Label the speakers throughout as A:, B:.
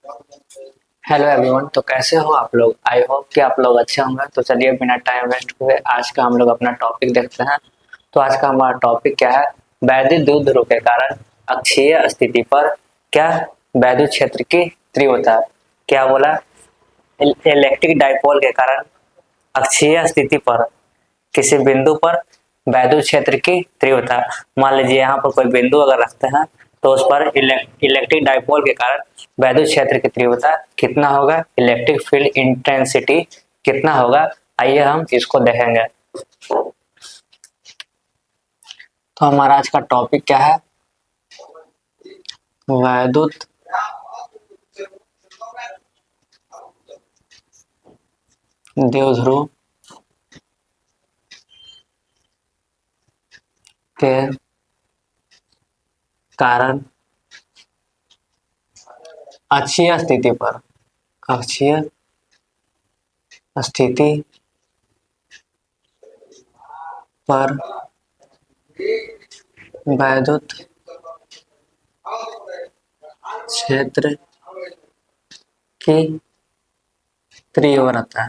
A: Hello everyone. तो कैसे हो आप लोग? आई होप कि आप लोग अच्छे होंगे। तो चलिए बिना टाइम वेस्ट हुए आज का हम लोग अपना टॉपिक देखते हैं। तो आज का हमारा टॉपिक क्या है? वैद्युत द्विध्रुव ध्रुव के कारण अक्षीय स्थिति पर क्या वैद्युत क्षेत्र की तीव्रता, क्या बोला, इलेक्ट्रिक डाइपोल के कारण अक्षीय स्थिति पर किसी बिंदु पर वैद्युत क्षेत्र की तीव्रता। मान लीजिए यहाँ पर कोई बिंदु अगर रखते हैं तो उस पर इलेक्ट्रिक डाइपोल के कारण वैद्युत क्षेत्र की तीव्रता कितना होगा, इलेक्ट्रिक फील्ड इंटेंसिटी कितना होगा। आइए हम इसको देखेंगे। तो हमारा आज का टॉपिक क्या है? वैद्युत द्विध्रुव के कारण अक्षीय स्थिति पर अक्षीय स्थिति पर वैद्युत क्षेत्र की तीव्रता,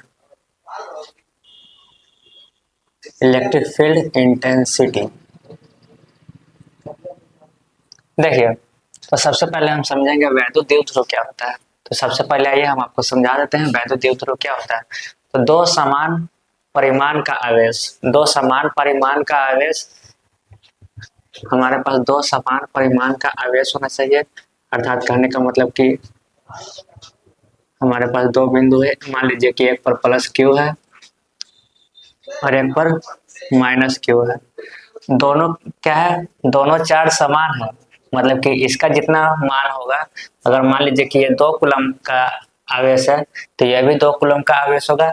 A: इलेक्ट्रिक फील्ड इंटेंसिटी। देखिए, तो सबसे पहले हम समझेंगे वैद्युत द्विध्रुव क्या होता है। तो सबसे पहले आइए हम आपको समझा देते हैं वैद्युत द्विध्रुव क्या होता है। तो दो समान परिमाण का आवेश, हमारे पास दो समान परिमाण का आवेश होना चाहिए। अर्थात कहने का मतलब कि हमारे पास दो बिंदु है, मान लीजिए कि एक पर प्लस क्यू है और एक पर माइनस क्यू है। दोनों क्या है, दोनों चार्ज समान है। मतलब कि इसका जितना मान होगा, अगर मान लीजिए कि ये 2 कूलम का आवेश है तो यह भी 2 कूलम का आवेश होगा।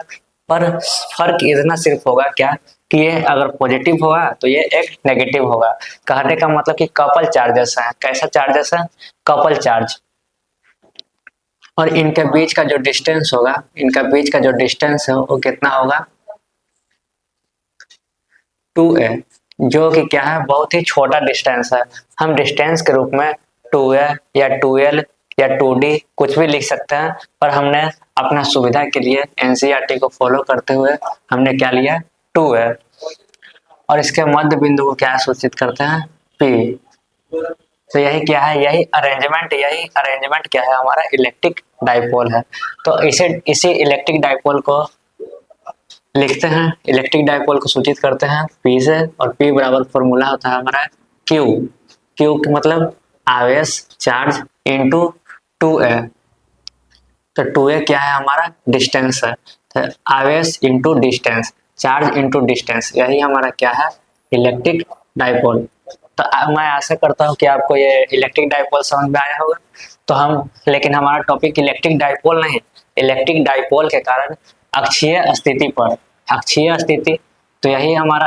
A: पर फर्क इतना सिर्फ होगा क्या, कि ये अगर पॉजिटिव होगा तो ये एक नेगेटिव होगा। कहने का मतलब कि कपल चार्जेस है। कैसा चार्जेस है? Couple charge. और इनके बीच का जो डिस्टेंस होगा, इनका बीच का जो डिस्टेंस है वो कितना होगा? 2a। जो कि क्या है, बहुत ही छोटा डिस्टेंस है। हम डिस्टेंस के रूप में 2a या 2l या 2d कुछ भी लिख सकते हैं। पर हमने अपना सुविधा के लिए एनसीईआरटी को फॉलो करते हुए हमने क्या लिया, 2a। और इसके मध्य बिंदु को क्या सूचित करते हैं, p। तो यही क्या है, यही अरेंजमेंट क्या है, हमारा इलेक्ट्रिक डाइपोल है। तो इसी इलेक्ट्रिक डाइपोल को लिखते हैं, इलेक्ट्रिक डाइपोल को सूचित करते हैं P से। और P बराबर फॉर्मूला होता है हमारा Q। Q मतलब आवेश, चार्ज इंटू 2a। तो 2a क्या है, हमारा डिस्टेंस है। तो आवेश into distance, charge into distance, यही हमारा क्या है, इलेक्ट्रिक डाइपोल। तो मैं आशा करता हूँ कि आपको ये इलेक्ट्रिक डाइपोल समझ में आया होगा। तो हम, लेकिन हमारा टॉपिक इलेक्ट्रिक डाइपोल नहीं, इलेक्ट्रिक डाइपोल के कारण अक्षीय स्थिति पर, अक्षीय स्थिति, तो यही हमारा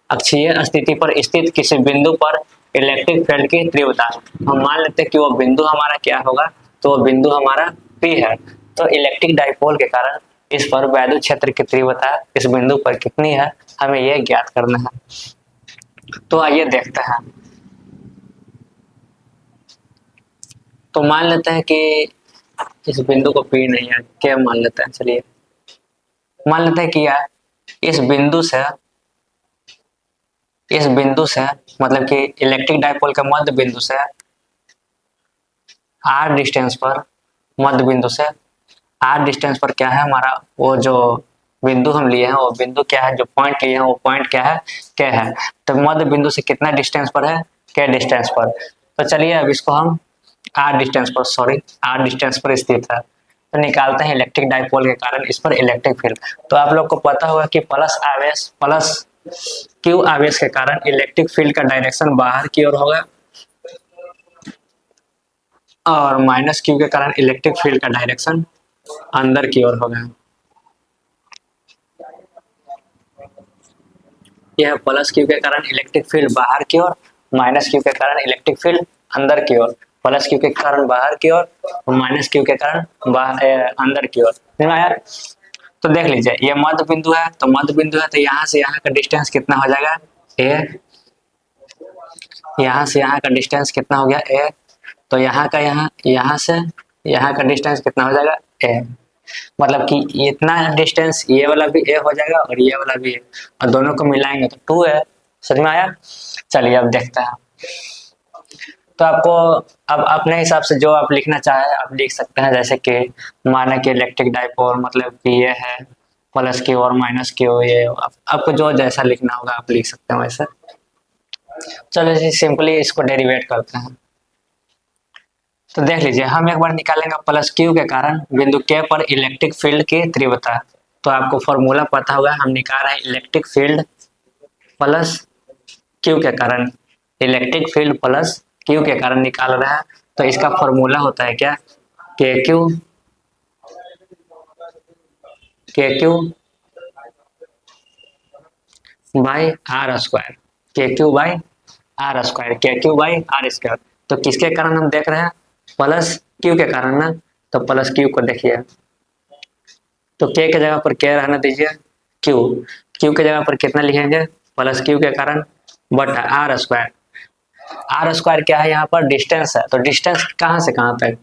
A: अक्षीय स्थिति पर स्थित किसी बिंदु पर इलेक्ट्रिक फील्ड की तीव्रता। हम मान लेते हैं कि वो बिंदु हमारा क्या होगा, तो वो बिंदु हमारा P है। तो इलेक्ट्रिक डाइपोल के कारण इस पर वैद्युत क्षेत्र की तीव्रता इस बिंदु पर कितनी है, हमें यह ज्ञात करना है। तो आइए देखते हैं। तो मान लेते हैं कि इस बिंदु को P नहीं है, क्या मान लेते हैं, चलिए मान लेते हैं कि यार इस बिंदु से इस बिंदु से मतलब कि इलेक्ट्रिक डाइपोल के मध्य बिंदु से r डिस्टेंस पर, मध्य बिंदु से r डिस्टेंस पर क्या है हमारा, वो जो बिंदु हम लिए हैं वो बिंदु क्या है, जो पॉइंट लिए हैं वो पॉइंट क्या है, k है। तो मध्य बिंदु से कितना डिस्टेंस पर है, k डिस्टेंस पर। तो चलिए अब इसको हम r डिस्टेंस पर स्थित है। तो निकालते हैं इलेक्ट्रिक डाइपोल के कारण इस पर इलेक्ट्रिक फील्ड। तो आप लोग को पता होगा कि प्लस क्यू आवेश के कारण इलेक्ट्रिक फील्ड का डायरेक्शन बाहर की ओर होगा और माइनस क्यू के कारण इलेक्ट्रिक फील्ड का डायरेक्शन अंदर की ओर होगा। यह प्लस क्यू के कारण इलेक्ट्रिक फील्ड बाहर की ओर, माइनस क्यू के कारण इलेक्ट्रिक फील्ड अंदर की ओर। प्लस क्यू के कारण बाहर की ओर और माइनस क्यू के कारण अंदर की ओर। यार तो देख लीजिए, ये मध्य बिंदु है, तो मध्य बिंदु है तो यहाँ से यहाँ का डिस्टेंस कितना हो जाएगा, ए। यहाँ से यहाँ का डिस्टेंस कितना हो गया, ए। तो यहाँ का यहाँ से यहाँ का डिस्टेंस कितना हो जाएगा, ए। मतलब कि इतना डिस्टेंस ये वाला भी ए हो जाएगा और ये वाला भी ए, और दोनों को मिलाएंगे तो 2 है। समझ में आया? चलिए अब देखते हैं। तो आपको अब अपने हिसाब से जो आप लिखना चाहे आप लिख सकते हैं, जैसे कि माना कि इलेक्ट्रिक डाइपोल मतलब कि ये है प्लस क्यू और माइनस क्यू, ये आपको जो जैसा लिखना होगा आप लिख सकते हैं वैसे। चलो जी सिंपली इसको डेरिवेट करते हैं। तो देख लीजिए हम एक बार निकालेंगे प्लस क्यू के कारण बिंदु के पर इलेक्ट्रिक फील्ड की तीव्रता। तो आपको फॉर्मूला पता होगा, हम निकाल रहे हैं इलेक्ट्रिक फील्ड प्लस क्यू के कारण, इलेक्ट्रिक फील्ड प्लस क्यू के कारण निकाल रहा है। तो इसका फॉर्मूला होता है क्या, के क्यू बाई आर स्क्वायर, के क्यू बाई आर स्क्वायर, के क्यू बाई आर स्क्वायर। तो किसके कारण हम देख रहे हैं, प्लस क्यू के कारण ना। तो प्लस क्यू को देखिए, तो के जगह पर के रहने दीजिए, क्यू क्यू के जगह पर कितना लिखेंगे, प्लस क्यू के कारण बटा आर स्क्वायर। आर स्क्वायर क्या है, यहाँ पर डिस्टेंस है। तो डिस्टेंस कहाँ से कहाँ तक,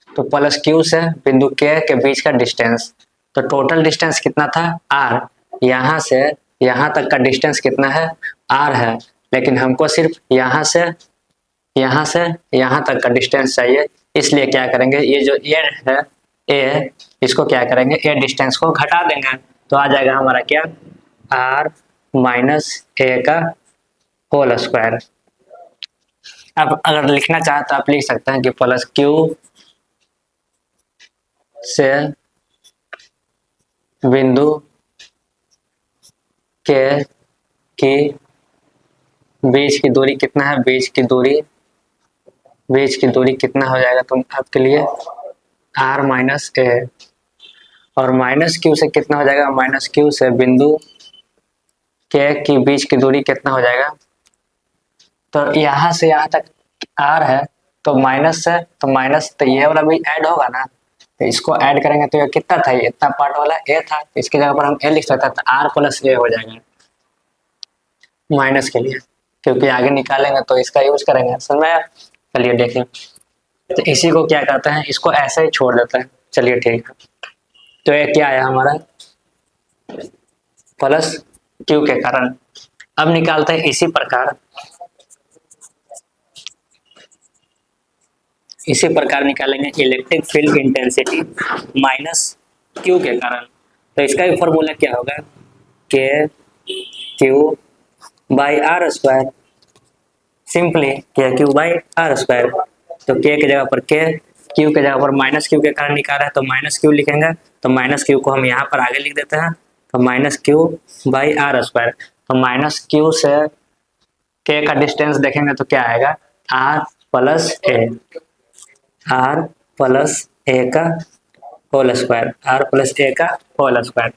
A: तो प्लस क्यू से बिंदु के बीच का डिस्टेंस। तो टोटल डिस्टेंस कितना था, आर। यहाँ से यहाँ तक का डिस्टेंस कितना है, आर है। लेकिन हमको सिर्फ यहाँ से यहाँ तक का डिस्टेंस चाहिए, इसलिए क्या करेंगे, ये जो ए है ए, इसको क्या करेंगे, ए डिस्टेंस को घटा देंगे। तो आ जाएगा हमारा क्या, आर माइनस ए का होल स्क्वायर। अब अगर लिखना चाहे तो आप लिख सकते हैं कि प्लस क्यू से बिंदु के की बीच की दूरी कितना है, बीच की दूरी कितना हो जाएगा तुम आपके लिए, आर माइनस ए। और माइनस क्यू से कितना हो जाएगा, माइनस क्यू से बिंदु के की बीच की दूरी कितना हो जाएगा। तो यहाँ से यहाँ तक आर है, तो माइनस से तो माइनस, तो ये वाला भी ऐड होगा ना। तो इसको ऐड करेंगे तो ये कितना था, ये इतना पार्ट वाला ए था, इसकी जगह पर हम ए लिख सकते हैं, तो आर प्लस ए हो जाएगा माइनस के लिए, क्योंकि आगे निकालेंगे तो इसका यूज करेंगे। समझ में आया? चलिए देखिए, तो इसी को क्या कहते हैं, इसको ऐसे ही छोड़ देते हैं। चलिए ठीक है, तो ये क्या आया हमारा, प्लस क्यू के कारण। अब निकालते हैं इसी प्रकार निकालेंगे electric field intensity minus Q के कारण। तो इसका भी फॉर्मूला क्या होगा, K Q by R square, simply K Q by R square. तो के की जगह पर के, क्यू के जगह पर माइनस क्यू के कारण निकाला है, तो माइनस क्यू लिखेंगे। तो माइनस क्यू को हम यहाँ पर आगे लिख देते हैं, तो minus Q by R square. तो माइनस क्यू से के का डिस्टेंस देखेंगे तो क्या आएगा, R plus A, R plus A का whole square, R plus A का होल स्क्वायर।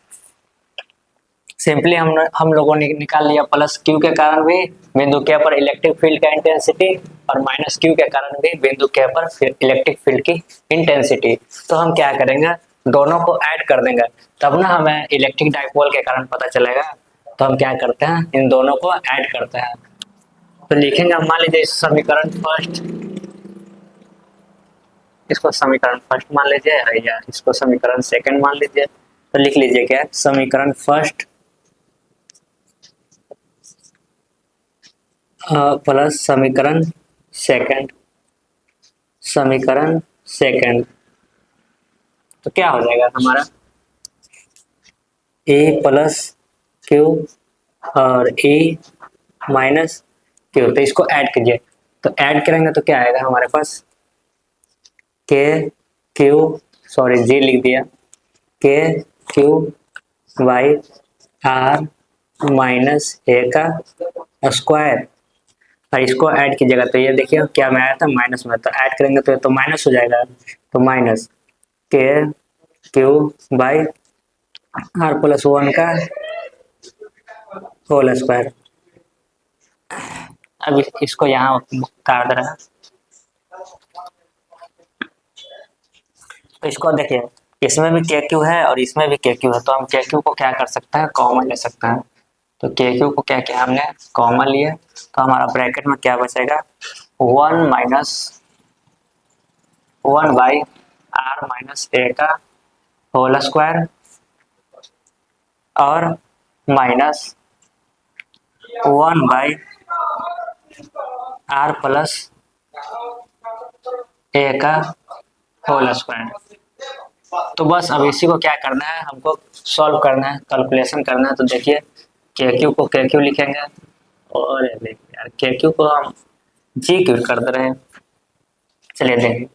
A: सिंपली हम लोगों ने निकाल लिया प्लस क्यू के कारण भी बिंदु के पर इलेक्ट्रिक फील्ड का इंटेंसिटी, और माइनस क्यू के कारण भी बिंदु के पर इलेक्ट्रिक फील्ड की इंटेंसिटी। तो हम क्या करेंगे, दोनों को ऐड कर देंगे, तब ना हमें इलेक्ट्रिक डाइपोल के कारण पता चलेगा। तो हम क्या करते हैं, इन दोनों को ऐड करते हैं। तो लिखेंगे, मान लीजिए समीकरण फर्स्ट, इसको समीकरण फर्स्ट मान लीजिए, या इसको समीकरण सेकंड मान लीजिए। तो लिख लीजिए क्या, समीकरण फर्स्ट प्लस समीकरण सेकंड। तो क्या हो जाएगा हमारा, ए प्लस क्यू और ए माइनस क्यू। तो इसको ऐड कीजिए, तो ऐड करेंगे तो क्या आएगा हमारे पास, के क्यू, सॉरी जी लिख दिया, के क्यू बाई आर माइनस ए का स्क्वायर। और इसको ऐड कीजिएगा तो ये देखिए क्या में आया था, माइनस में। तो ऐड करेंगे तो ये तो माइनस हो जाएगा, तो माइनस के क्यू बाई आर प्लस 1 का होल स्क्वायर। अब इसको यहाँ काट दे रहा है। तो इसको देखिए, इसमें भी के क्यू है और इसमें भी के क्यू है, तो हम के क्यू को क्या कर सकते हैं, कॉमन ले सकते हैं। तो के क्यू को क्या किया हमने, कॉमन लिए, तो हमारा ब्रैकेट में क्या बचेगा, वन माइनस 1/r-a का होल स्क्वायर और माइनस 1/r+a का होल स्क्वायर। तो बस अब इसी को क्या करना है, हमको सॉल्व करना है, कैलकुलेशन करना है। तो देखिए के क्यू को के क्यू लिखेंगे और यार के क्यू को हम जी क्यू कर दे रहे हैं। चलिए देखिए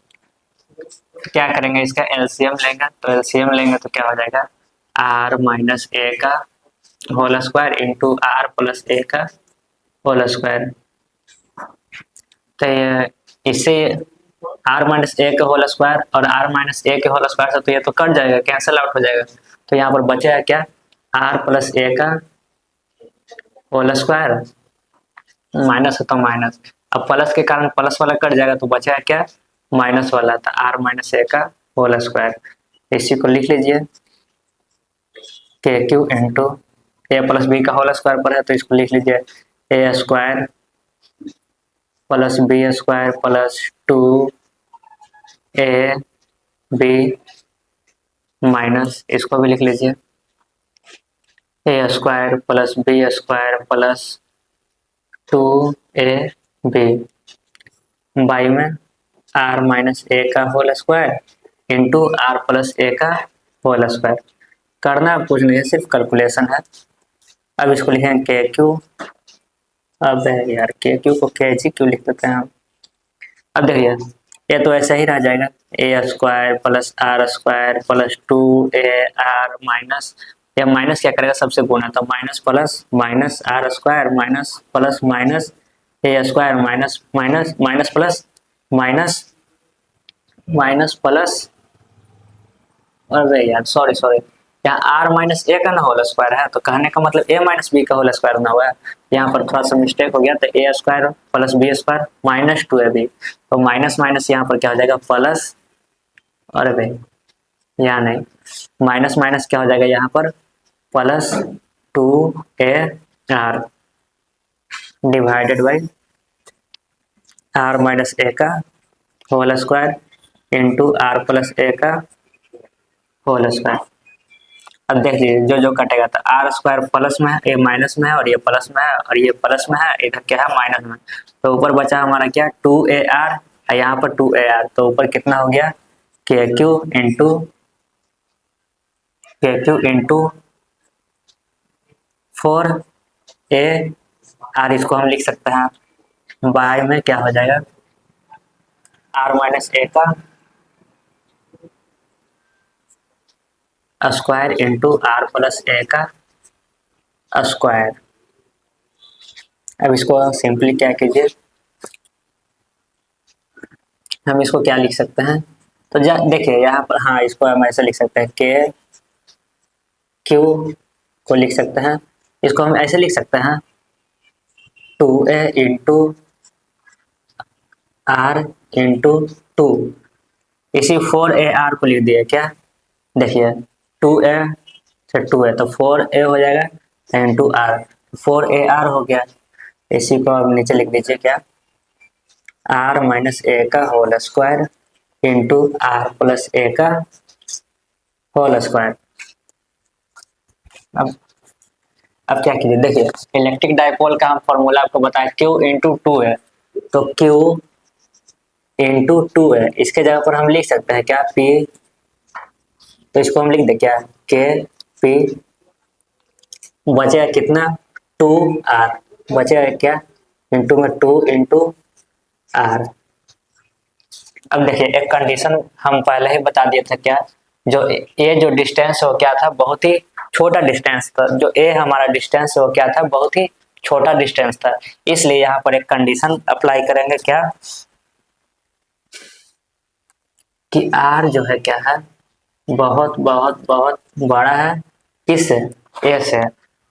A: क्या करेंगे, इसका एलसीएम लेंगे। तो एलसीएम लेंगे तो क्या हो जाएगा, r-a का होल स्क्वायर इंटू r+a का होल स्क्वायर। तो ये इससे r-a का होल स्क्वायर और r-a के होल स्क्वायर से तो ये तो कट जाएगा, कैंसिल आउट हो जाएगा। तो यहाँ पर बचेगा क्या, r+a का होल स्क्वायर माइनस है तो माइनस, अब प्लस के कारण प्लस वाला कट जाएगा तो बचेगा क्या, माइनस वाला था r-a का होल स्क्वायर। इसी को लिख लीजिए के क्यू इंटू a+b का होल स्क्वायर पर है तो इसको लिख लीजिए a square plus b square plus 2ab minus, इसको भी लिख लीजिए a square plus b square plus 2ab by में r-a का होल स्क्वायर इंटू r+a का होल स्क्वायर। करना अब कुछ नहीं है, सिर्फ कैलकुलेशन है। अब इसको लिखेंगे के क्यू, अब यार के क्यू को के जी क्यू लिख देते हैं हम। अब देखिए ये तो ऐसा ही रह जाएगा, A square plus R square plus 2ar minus, या माइनस क्या करेगा, सबसे गुना, तो minus plus minus R square minus plus minus A square minus minus minus plus minus minus plus, अरे यार सॉरी सॉरी, यहाँ r-a का ना होल स्क्वायर है, तो कहने का मतलब a-b का होल स्क्वायर ना हुआ है। यहाँ पर थोड़ा सा मिस्टेक हो गया, तो a square plus b square minus 2ab, तो माइनस माइनस यहाँ पर क्या हो जाएगा प्लस, अरे भाई यहाँ नहीं, माइनस माइनस क्या हो जाएगा यहाँ पर plus 2ar divided by r-a का होल स्क्वायर इंटू r+a का होल स्क्वायर। अब देख लीजिए जो जो कटेगा, तो आर स्क्वायर प्लस में है, ये माइनस में है और ये प्लस में है और ये प्लस में है, इधर क्या है माइनस में। तो ऊपर बचा हमारा क्या 2ar, यहाँ पर 2ar, तो ऊपर कितना हो गया के क्यू इंटू 4ar, इसको हम लिख सकते हैं बाय में क्या हो जाएगा r-a का स्क्वायर इंटू r+a का स्क्वायर। अब इसको सिंपली क्या कीजिए, हम इसको क्या लिख सकते हैं, तो देखिए यहाँ पर, हाँ इसको हम ऐसे लिख सकते हैं के क्यू को लिख सकते हैं, इसको हम ऐसे लिख सकते हैं 2a इंटू r इंटू 2, इसी 4ar को लिख दिया क्या, देखिए 2a से 2a तो 4a हो जाएगा इंटू r, 4ar हो गया। इसी को अब नीचे लिख दीजिए क्या, r-a का होल स्क्वायर इंटू r+a का होल स्क्वायर। अब क्या कीजिए, देखिए इलेक्ट्रिक डाइपोल का हम फॉर्मूला आपको बताया Q इंटू 2 है, तो Q इंटू 2 है, इसके जगह पर हम लिख सकते हैं क्या P, तो इसको हम लिख दे क्या के P, बचेगा कितना 2r, बचेगा क्या इंटू में 2 इंटू r। अब देखिए एक कंडीशन हम पहले ही बता दिए थे क्या, जो ये जो डिस्टेंस हो क्या था, बहुत ही छोटा डिस्टेंस था, जो ए हमारा डिस्टेंस हो क्या था, बहुत ही छोटा डिस्टेंस था। इसलिए यहाँ पर एक कंडीशन अप्लाई करेंगे क्या कि r जो है क्या है, बहुत बहुत बहुत बड़ा है, किससे, ए से,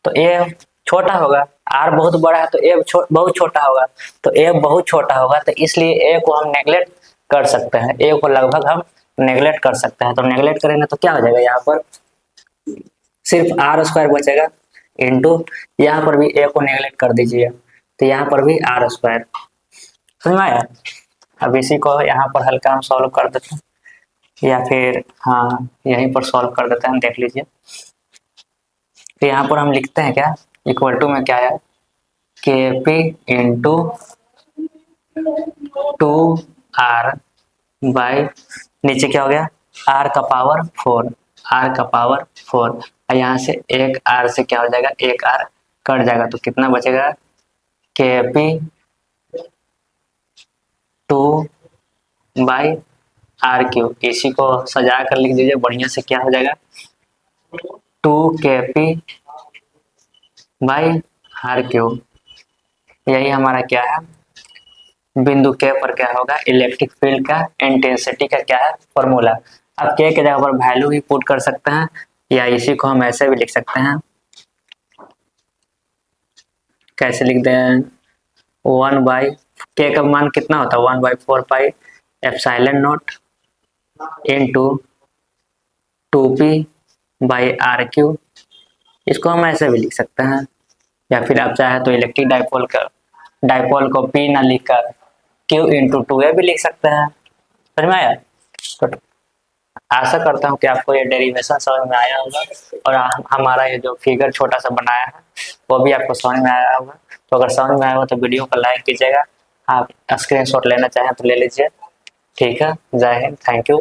A: तो ए छोटा होगा, r बहुत बड़ा है तो ए बहुत छोटा होगा, तो ए बहुत छोटा होगा, तो इसलिए ए को हम नेगलेक्ट कर सकते हैं, ए को लगभग हम नेगलेक्ट कर सकते हैं। तो नेगलेक्ट करेंगे तो क्या हो जाएगा, यहाँ पर सिर्फ आर स्क्वायर बचेगा इंटू, यहाँ पर भी ए को नेगलेक्ट कर दीजिए तो यहाँ पर भी आर स्क्वायर, समझ में आया। अब इसी को यहाँ पर हल्का हम सॉल्व कर देते हैं, या फिर हाँ यहीं पर सॉल्व कर देते हैं, देख लीजिए। तो यहाँ पर हम लिखते हैं क्या, इक्वल टू में क्या है, के पी इंटू 2r बाई, नीचे क्या हो गया, r का पावर 4, r का पावर 4, और यहाँ से एक r से क्या हो जाएगा, एक r कट जाएगा, तो कितना बचेगा, के पी 2 बाई आर क्यू। इसी को सजा कर लिख दीजिए बढ़िया से, क्या हो जाएगा, 2 kp बाई आर क्यू। यही हमारा क्या है, बिंदु के पर क्या होगा, इलेक्ट्रिक फील्ड का इंटेंसिटी का क्या है, फॉर्मूला। अब के जगह पर वैल्यू भी पुट कर सकते हैं, या इसी को हम ऐसे भी लिख सकते हैं, कैसे लिख दें, 1 बाई के का मान कितना होता है, 1/4 pi epsilon not into 2p/r Q. इसको हम ऐसे भी लिख सकते हैं, या फिर आप चाहे तो इलेक्ट्रिक डाइपोल को p ना लिखकर q इंटू 2a भी लिख सकते हैं। समझ में आया। तो आशा करता हूँ कि आपको ये डेरिवेशन समझ में आया होगा, और हमारा ये जो फिगर छोटा सा बनाया है वो भी आपको समझ में आया होगा। तो अगर समझ में आया हो तो वीडियो को लाइक कीजिएगा, आप स्क्रीनशॉट लेना चाहें तो ले लीजिए। ठीक है, जय हिंद, थैंक यू।